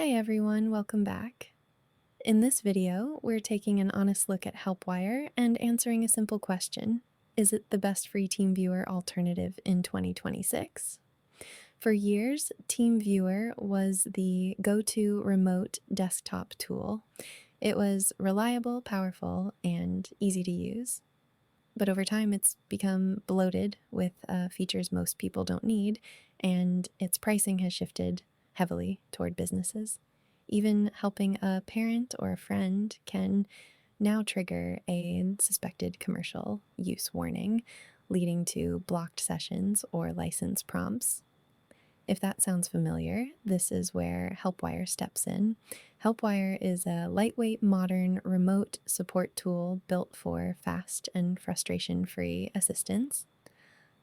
Hey everyone, welcome back. In this video, we're taking an honest look at HelpWire and answering a simple question. Is it the best free TeamViewer alternative in 2026? For years, TeamViewer was the go-to remote desktop tool. It was reliable, powerful, and easy to use. But over time, it's become bloated with features most people don't need, and its pricing has shifted heavily toward businesses. Even helping a parent or a friend can now trigger a suspected commercial use warning, leading to blocked sessions or license prompts. If that sounds familiar, this is where HelpWire steps in. HelpWire is a lightweight, modern remote support tool built for fast and frustration-free assistance.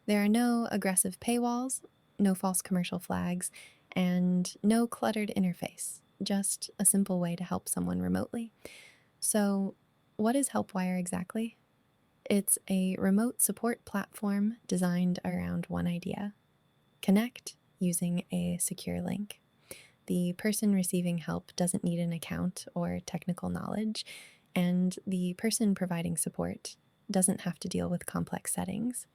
There are no aggressive paywalls, no false commercial flags, and no cluttered interface, just a simple way to help someone remotely. So, what is HelpWire exactly? It's a remote support platform designed around one idea: connect using a secure link. The person receiving help doesn't need an account or technical knowledge, and the person providing support doesn't have to deal with complex settings.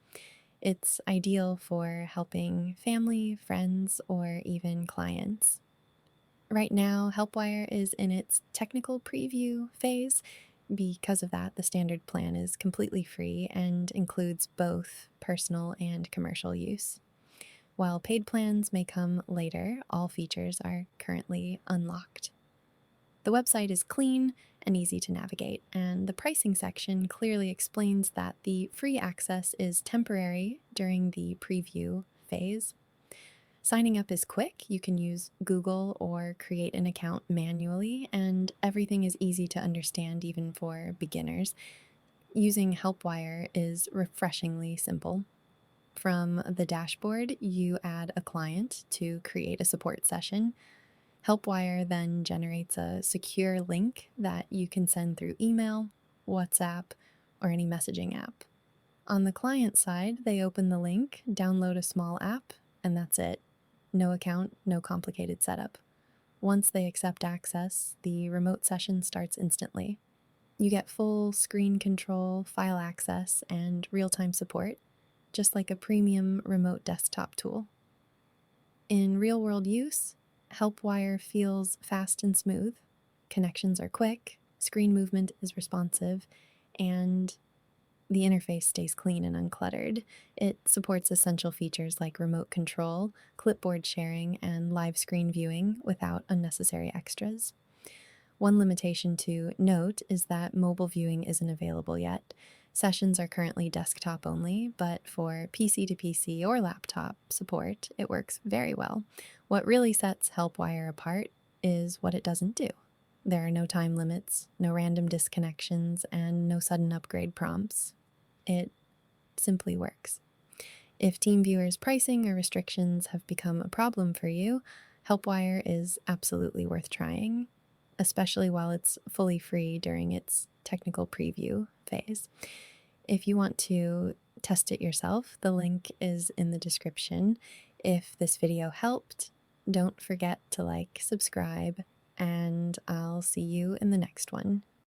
It's ideal for helping family, friends, or even clients. Right now, HelpWire is in its technical preview phase. Because of that, the standard plan is completely free and includes both personal and commercial use. While paid plans may come later, all features are currently unlocked. The website is clean and easy to navigate, and the pricing section clearly explains that the free access is temporary during the preview phase. Signing up is quick. You can use Google or create an account manually, and everything is easy to understand even for beginners. Using HelpWire is refreshingly simple. From the dashboard, you add a client to create a support session. HelpWire then generates a secure link that you can send through email, WhatsApp, or any messaging app. On the client side, they open the link, download a small app, and that's it. No account, no complicated setup. Once they accept access, the remote session starts instantly. You get full screen control, file access, and real-time support, just like a premium remote desktop tool. In real-world use, HelpWire feels fast and smooth. Connections are quick, screen movement is responsive, and the interface stays clean and uncluttered. It supports essential features like remote control, clipboard sharing, and live screen viewing without unnecessary extras. One limitation to note is that mobile viewing isn't available yet. Sessions are currently desktop only, but for PC to PC or laptop support, it works very well. What really sets HelpWire apart is what it doesn't do. There are no time limits, no random disconnections, and no sudden upgrade prompts. It simply works. If TeamViewer's pricing or restrictions have become a problem for you, HelpWire is absolutely worth trying, especially while it's fully free during its technical preview phase. If you want to test it yourself, the link is in the description. If this video helped, don't forget to like, subscribe, and I'll see you in the next one.